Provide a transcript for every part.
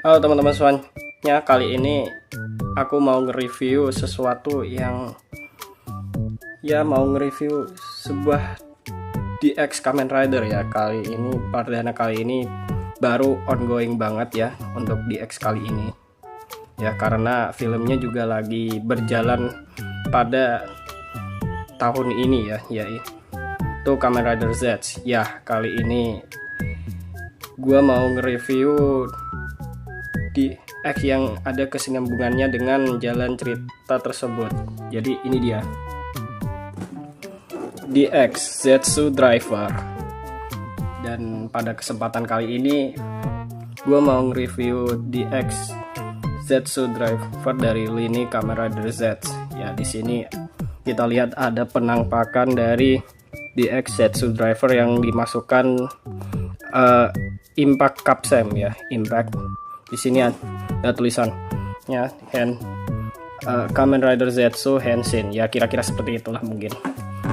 Halo teman-teman semuanya, kali ini aku mau nge-review sesuatu yang mau nge-review sebuah DX Kamen Rider ya. Kali ini perdana kali ini baru ongoing banget ya untuk DX kali ini. Ya karena filmnya juga lagi berjalan pada tahun ini ya, yaitu Kamen Rider Z. Ya, kali ini gua mau nge-review DX yang ada kesinambungannya dengan jalan cerita tersebut. Jadi ini dia DX Zetsu Driver. Dan pada kesempatan kali ini gue mau nge-review DX Zetsu Driver dari lini Kamen Rider Z. Ya di sini kita lihat ada penampakan dari DX Zetsu Driver yang dimasukkan Impact Capsem ya, Impact. Di sini ada tulisannya Kamen Rider Zetsu Henshin. Ya kira-kira seperti itulah mungkin.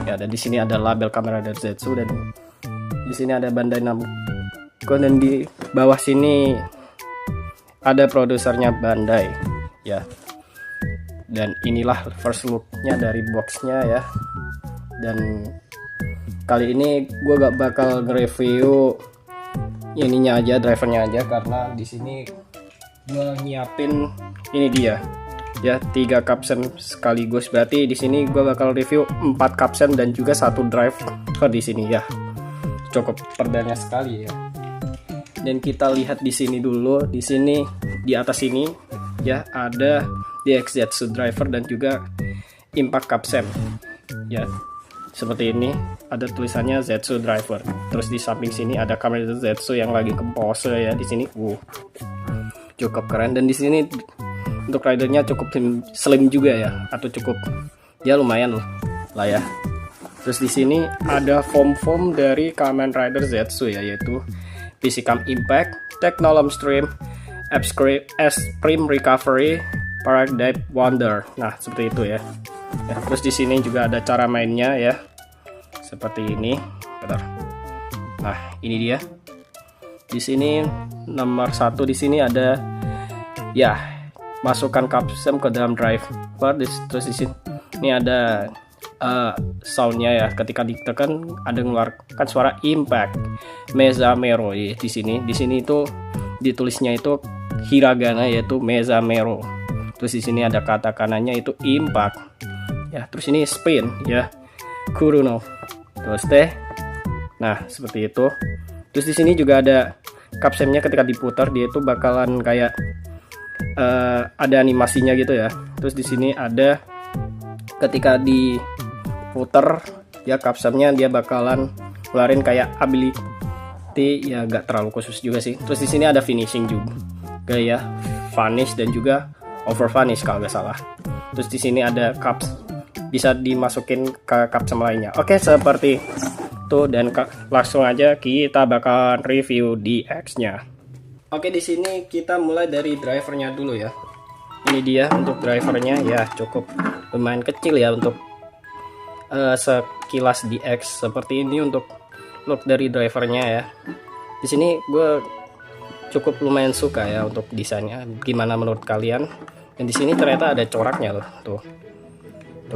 Ya dan di sini ada label Kamen Rider Zetsu dan di sini ada Bandai Namco dan di bawah sini ada produsernya Bandai ya. Dan inilah first looknya dari boxnya ya. Dan kali ini gue gak bakal nge-review ininya aja, drivernya aja, karena di sini gue nyiapin ini dia ya 3 capsem sekaligus. Berarti di sini gue bakal review 4 capsem dan juga 1 driver di sini ya. Cukup perdana sekali ya. Dan kita lihat di sini dulu. Di sini di atas ini ya ada DX Zetsu Driver dan juga Impact Capsem. Ya. Seperti ini ada tulisannya Zetsu Driver. Terus di samping sini ada Kamen Rider Zetsu yang lagi ke pose ya di sini. Cukup keren. Dan di sini untuk ridernya cukup slim juga ya, atau cukup ya lumayan lah ya. Terus di sini ada foam dari Kamen Rider Zetsu ya, yaitu Physicam Impact, Technolom Stream, Extreme Recovery, Paradigm Wonder. Nah seperti itu ya. Terus di sini juga ada cara mainnya ya, seperti ini. Bentar. Nah ini dia. Di sini nomor 1 di sini ada ya masukkan capsem ke dalam driver. Terus di sini ini ada soundnya ya, ketika ditekan ada mengeluarkan suara impact Mezamero ya. Di sini itu ditulisnya itu hiragana yaitu Mezamero. Terus di sini ada kata kanannya itu impact ya. Terus ini spin ya, Kuruno. Terus nah seperti itu. Terus di sini juga ada capsemnya, ketika diputar dia itu bakalan kayak ada animasinya gitu ya. Terus di sini ada ketika diputar ya capsemnya dia bakalan keluarin kayak ability ya, gak terlalu khusus juga sih. Terus di sini ada finishing juga ya, vanish dan juga over vanish kalau nggak salah. Terus di sini ada caps, bisa dimasukin ke capsem lainnya. Oke, seperti itu. Dan langsung aja kita bakal review DX-nya. Oke, di sini kita mulai dari drivernya dulu ya. Ini dia untuk drivernya ya, cukup lumayan kecil ya untuk sekilas DX seperti ini untuk look dari drivernya ya. Di sini gue cukup lumayan suka ya untuk desainnya. Gimana menurut kalian? Dan di sini ternyata ada coraknya loh, tuh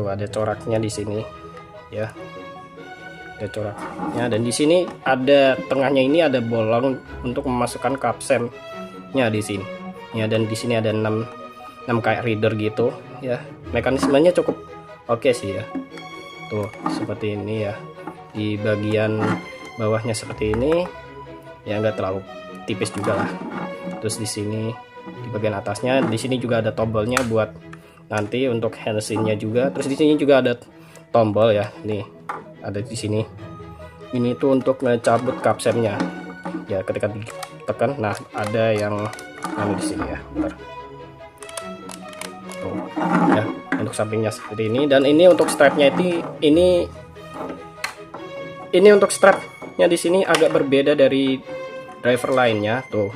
ada coraknya di sini ya, ada coraknya. Dan di sini ada tengahnya ini ada bolong untuk memasukkan capsemnya di sini ya. Dan di sini ada 6 kayak reader gitu ya. Mekanismenya cukup oke sih ya, tuh seperti ini ya. Di bagian bawahnya seperti ini ya, nggak terlalu tipis juga lah. Terus di sini di bagian atasnya di sini juga ada tombolnya buat nanti untuk handsinnya juga. Terus di sini juga ada tombol ya, nih ada di sini. Ini tuh untuk ngecabut capsemnya ya, ketika ditekan. Nah ada yang di sini ya. Bentar. Tuh ya, untuk sampingnya seperti ini. Dan ini untuk strapnya ini untuk strapnya di sini agak berbeda dari driver lainnya. Tuh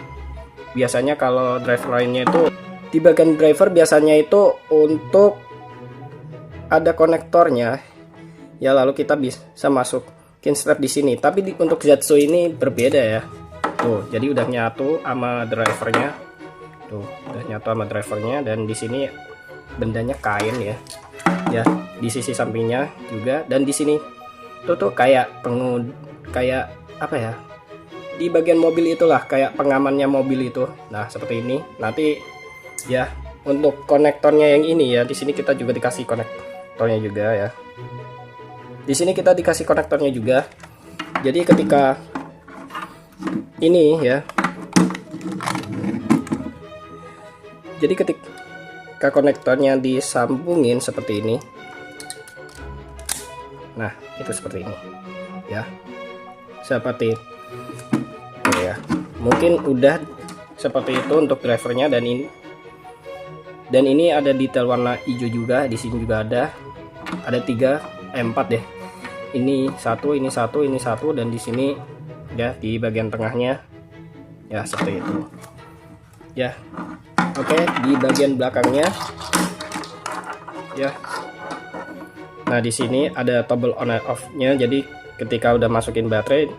biasanya kalau driver lainnya itu di bagian driver biasanya itu untuk ada konektornya ya, lalu kita bisa masukin strap di sini. Tapi untuk Zetsu ini berbeda ya. Tuh, jadi udah nyatu sama drivernya. Tuh, udah nyatu sama drivernya, dan di sini bendanya kain ya. Ya, di sisi sampingnya juga, dan di sini tuh kayak kayak apa ya? Di bagian mobil itulah kayak pengamannya mobil itu. Nah, seperti ini. Nanti ya untuk konektornya yang ini ya, di sini kita juga dikasih konektornya juga ya. Di sini kita dikasih konektornya juga. Jadi ketika ini ya. Jadi ketika konektornya disambungin seperti ini. Nah, itu seperti ini. Ya. Seperti itu ya. Mungkin udah seperti itu untuk drivernya, dan ini ada detail warna hijau juga. Di sini juga ada 4 deh. Ini satu, dan di sini ya di bagian tengahnya ya seperti itu. Ya. Oke, di bagian belakangnya ya. Nah, di sini ada tombol on and off-nya. Jadi ketika udah masukin baterai,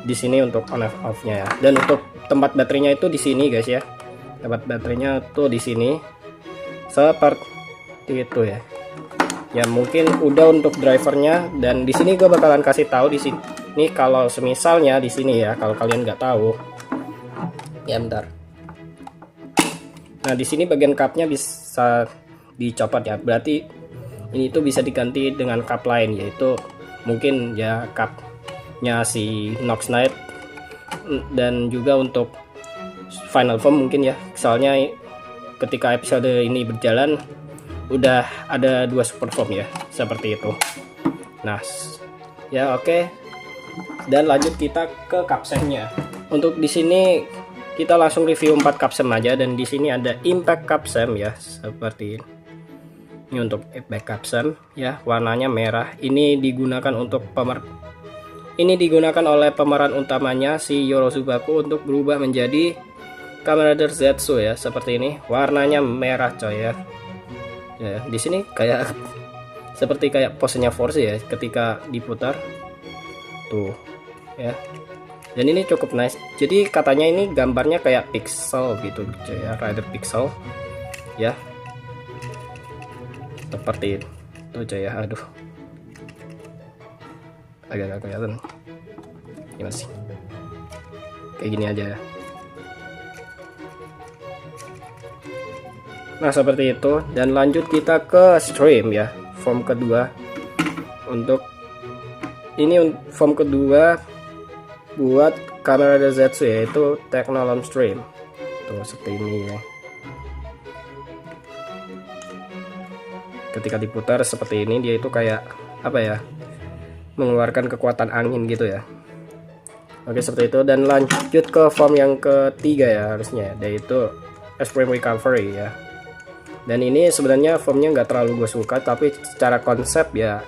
di sini untuk on and off-nya ya. Dan untuk tempat baterainya itu di sini guys ya. Tempat baterainya tuh di sini. Seperti itu ya. Ya mungkin udah untuk drivernya, dan di sini gue bakalan kasih tahu di sini. Nih kalau semisalnya di sini ya, kalau kalian nggak tahu. Ya bentar. Nah, di sini bagian cupnya bisa dicopot ya. Berarti ini tuh bisa diganti dengan cup lain, yaitu mungkin ya cupnya si Nox Knight, dan juga untuk Final Form mungkin ya. Soalnya ketika episode ini berjalan udah ada 2 super form ya, seperti itu. Nah, ya oke. Dan lanjut kita ke capsem-nya. Untuk di sini kita langsung review 4 capsem aja, dan di sini ada impact capsem ya, seperti ini. Ini untuk impact capsem ya, warnanya merah. Ini digunakan oleh pemeran utamanya si Yorozubaku untuk berubah menjadi Kamen Rider Zetsu ya, seperti ini. Warnanya merah coy ya. Ya, di sini kayak seperti posenya Force ya ketika diputar. Tuh ya. Dan ini cukup nice. Jadi katanya ini gambarnya kayak pixel gitu coy ya, Rider pixel ya. Seperti itu coy ya. Aduh, agak kelihatan gimana sih, kayak gini aja ya. Nah, seperti itu. Dan lanjut kita ke stream ya, form kedua. Untuk ini form kedua buat Kamen Rider Zetsu, yaitu Technolom Stream. Tuh seperti ini ya. Ketika diputar seperti ini, dia itu kayak apa ya, mengeluarkan kekuatan angin gitu ya. Oke, seperti itu. Dan lanjut ke form yang ketiga ya harusnya, yaitu Extreme Recovery ya. Dan ini sebenarnya formnya nggak terlalu gue suka, tapi secara konsep ya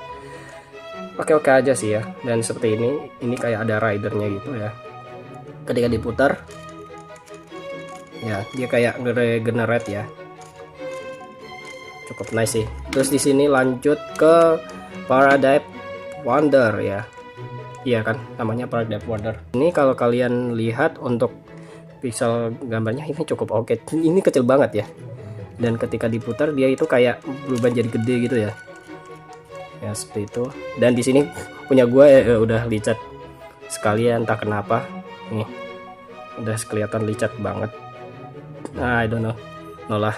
oke aja sih ya. Dan seperti ini kayak ada ridernya gitu ya. Ketika diputar ya, dia kayak regenerate ya. Cukup nice sih. Terus di sini lanjut ke Paradigm Wonder ya. Iya kan, namanya Paradigm Wonder. Ini kalau kalian lihat untuk pixel gambarnya ini cukup oke. Ini kecil banget ya. Dan ketika diputar dia itu kayak berubah jadi gede gitu ya. Ya seperti itu. Dan di sini punya gue udah licet sekali ya, entah kenapa. Nih, udah kelihatan licet banget. Nah, I don't know. Nolah.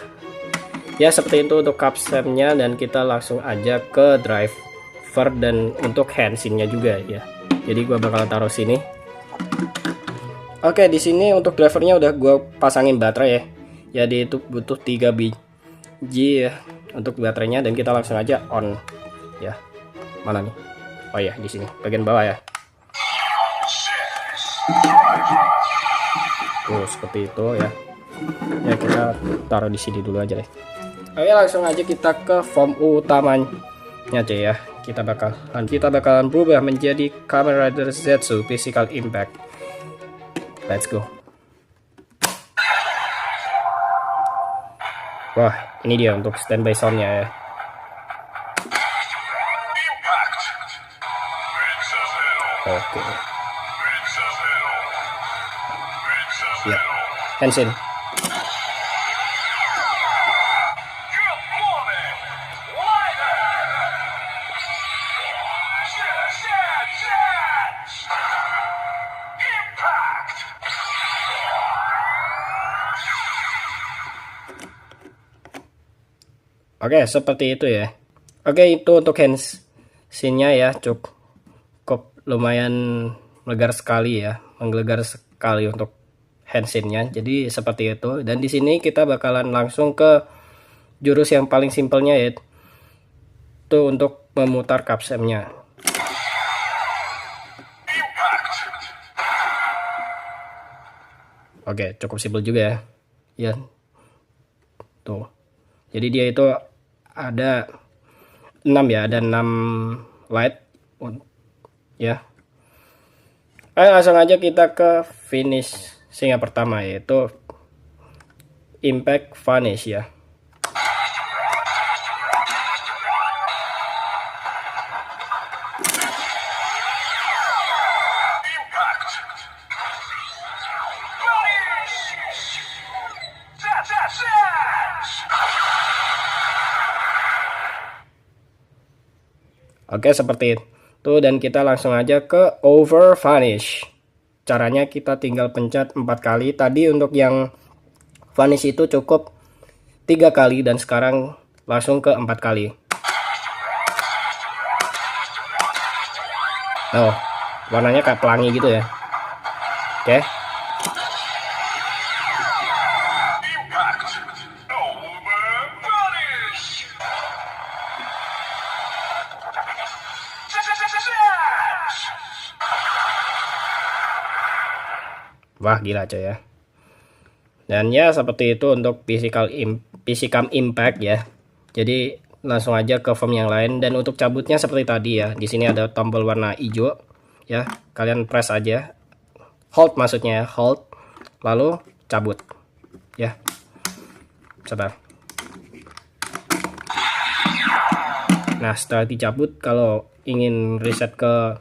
Ya seperti itu untuk capsemnya, dan kita langsung aja ke driver dan untuk handsinnya juga ya. Jadi gue bakal taruh sini. Oke, di sini untuk drivernya udah gue pasangin baterai ya. Jadi itu butuh 3 biji ya untuk baterainya, dan kita langsung aja on ya. Mana nih? Oh ya, di sini bagian bawah ya. Seperti itu ya. Ya kita taruh di sini dulu aja deh. Oke, langsung aja kita ke form utamanya aja ya. Kita bakalan berubah menjadi Kamen Rider Zetsu Physical Impact. Let's go. Wah, ini dia untuk standby soundnya ya. Oke. Ya, Henshin. Oke, seperti itu ya. Oke, itu untuk hand scene-nya ya, cukup lumayan melegar sekali ya, menggelegar sekali untuk hand scene-nya. Jadi seperti itu. Dan di sini kita bakalan langsung ke jurus yang paling simpelnya, yaitu untuk memutar kapsemnya. Oke, cukup simpel juga ya. Ya. Tuh. Jadi dia itu ada 6 ya, ada 6 light ya. Ayo langsung aja kita ke finish yang pertama, yaitu impact vanish ya. Oke, seperti itu, dan kita langsung aja ke over vanish. Caranya kita tinggal pencet 4 kali. Tadi untuk yang vanish itu cukup 3 kali, dan sekarang langsung ke 4 kali. Oh, warnanya kayak pelangi gitu ya. Oke. Wah, gila coy ya. Dan ya seperti itu untuk physical impact ya. Jadi langsung aja ke form yang lain, dan untuk cabutnya seperti tadi ya. Di sini ada tombol warna hijau ya. Kalian press aja. Hold maksudnya ya, hold. Lalu cabut. Ya. Sabar. Nah, setelah dicabut, kalau ingin reset ke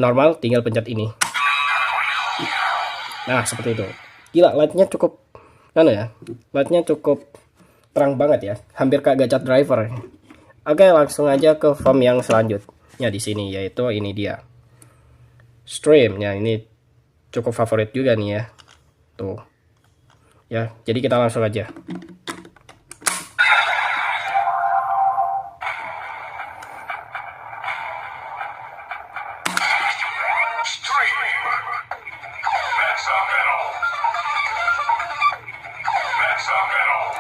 normal, tinggal pencet ini. Nah, seperti itu. Gila, lightnya cukup, lightnya cukup terang banget ya, hampir kayak Gacha Driver. Oke, langsung aja ke form yang selanjutnya di sini, yaitu ini dia, stream. Ya, ini cukup favorit juga nih ya, tuh. Ya, jadi kita langsung aja.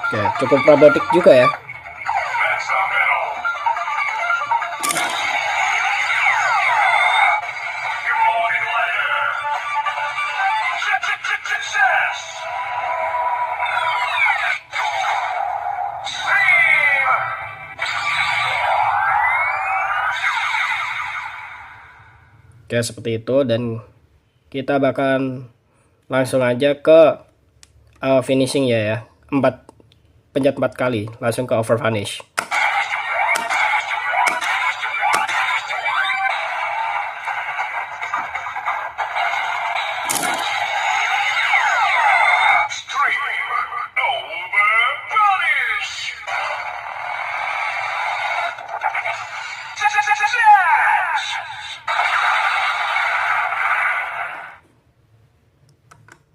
Oke, cukup robotik juga ya. Oke, seperti itu, dan kita bahkan langsung aja ke finishing ya, pencet 4 kali langsung ke over vanish.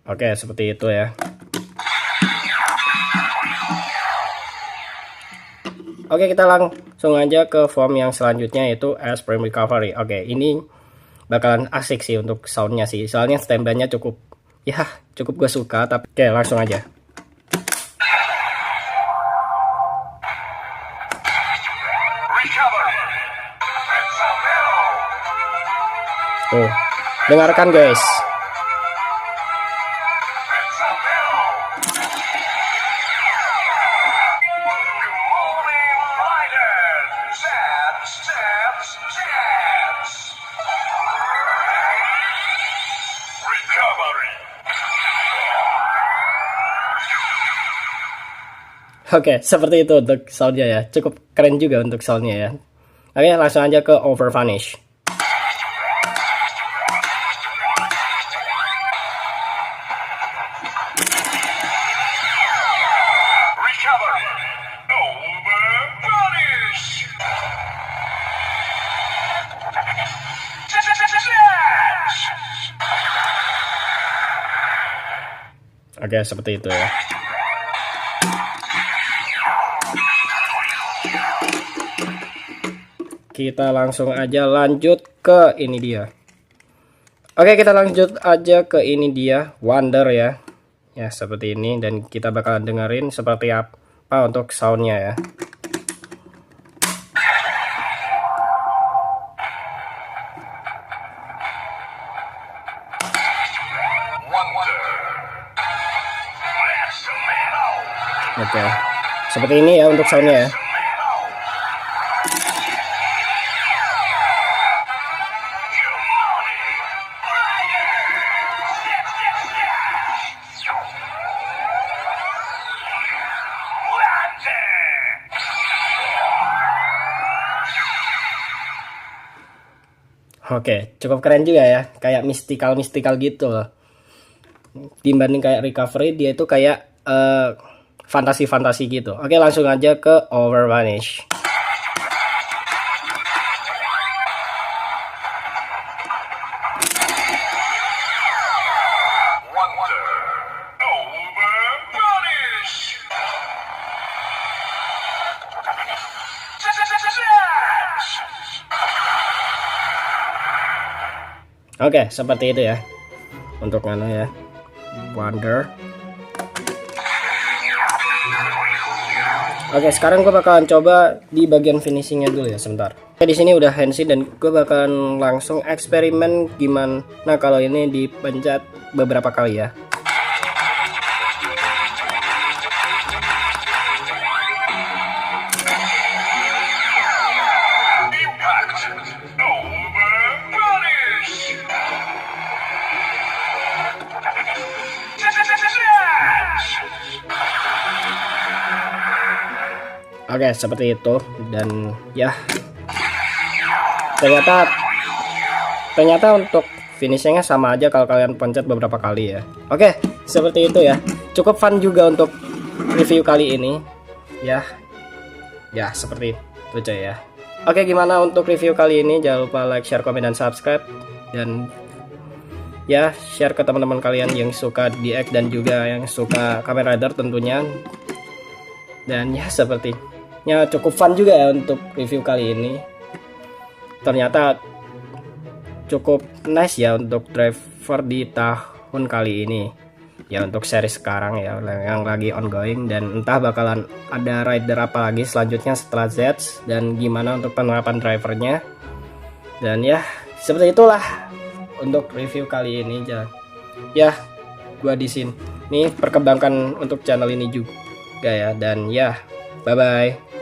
Oke, seperti itu ya. Oke, kita langsung aja ke form yang selanjutnya, yaitu Sprint Recovery. Oke, ini bakalan asik sih untuk soundnya sih, soalnya standby-nya cukup gue suka. Tapi oke, langsung aja. Tuh, dengarkan guys. Oke, seperti itu untuk soundnya ya. Cukup keren juga untuk soundnya ya. Oke, langsung aja ke over vanish. Oke, seperti itu ya. kita langsung aja lanjut ke ini dia. Oke, kita lanjut aja ke ini dia, Wonder ya. Ya, seperti ini, dan kita bakalan dengerin seperti apa untuk soundnya ya. Oke, seperti ini ya untuk soundnya ya. Oke, cukup keren juga ya, kayak mystical gitu loh. Dibanding kayak Recovery, dia itu kayak fantasi gitu. Oke, langsung aja ke Overvanish. Oke, seperti itu ya untuk mana ya, Wonder. Oke, sekarang gue bakalan coba di bagian finishingnya dulu ya, sebentar. Oke, di sini udah handsi dan gue bakalan langsung eksperimen gimana kalau ini dipencet beberapa kali ya. Oke, seperti itu, dan ya ternyata untuk finishingnya sama aja kalau kalian pencet beberapa kali ya. Oke, seperti itu ya, cukup fun juga untuk review kali ini ya. Ya, seperti itu aja ya. Oke, gimana untuk review kali ini? Jangan lupa like, share, komen, dan subscribe, dan ya share ke teman-teman kalian yang suka DX dan juga yang suka Kamen Rider tentunya. Dan ya, sepertinya cukup fun juga ya untuk review kali ini. Ternyata cukup nice ya untuk driver di tahun kali ini ya, untuk seri sekarang ya yang lagi ongoing, dan entah bakalan ada rider apa lagi selanjutnya setelah Z, dan gimana untuk penerapan drivernya. Dan ya, seperti itulah untuk review kali ini ya. Gua di sini perkembangan untuk channel ini juga ya, dan ya, bye bye.